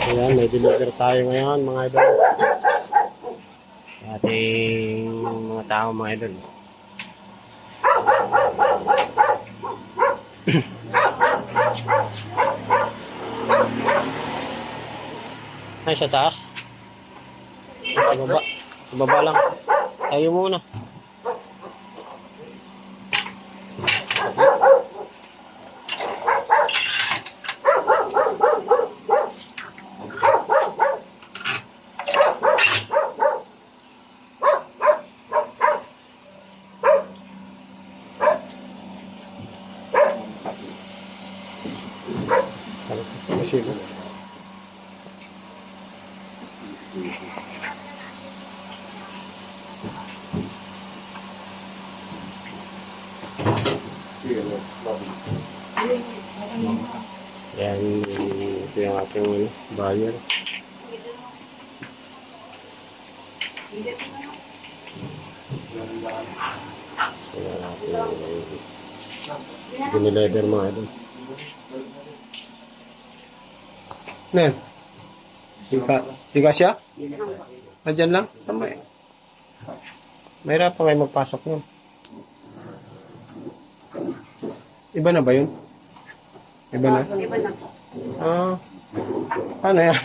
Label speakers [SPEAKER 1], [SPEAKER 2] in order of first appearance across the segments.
[SPEAKER 1] Ayan, may deliver tayo ngayon mga idol. Ating mga tao mga idol. Ay, sa taas? Sa baba? Sa baba lang. Tayo muna. Masilo. Yan, ito yung ating buyer. Yan ating dinileder mga idol. Nen? Tiga siya? Diyan lang? Tama eh. Mahirap pa kayo magpasok nun. Iba na ba yun? Iba na?
[SPEAKER 2] Iba na po.
[SPEAKER 1] Ah. Paano yan?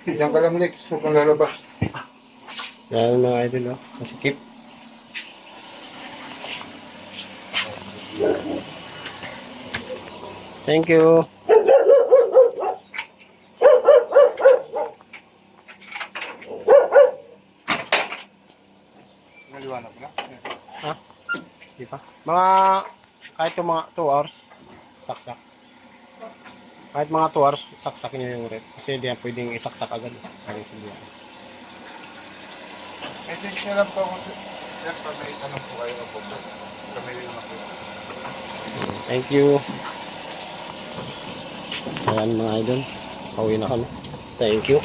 [SPEAKER 3] Diyan ka lang next. Huwag kang lalabas.
[SPEAKER 1] Yan mga idol, oh. Masikip. Thank you.
[SPEAKER 3] Naliwanag na.
[SPEAKER 1] Ha? Di pa? Mga, kahit yung mga 2 hours, saksak. Kahit mga 2 hours, saksak nyo yung rep. Kasi hindi yan pwedeng isaksak agad. Kaling sila.
[SPEAKER 3] Eh, di siya lang po ako. Yan pa may tanong po kayo po. Kami rin naman po.
[SPEAKER 1] Thank you. Ayan mga idol. Pauwi na kami. Thank you.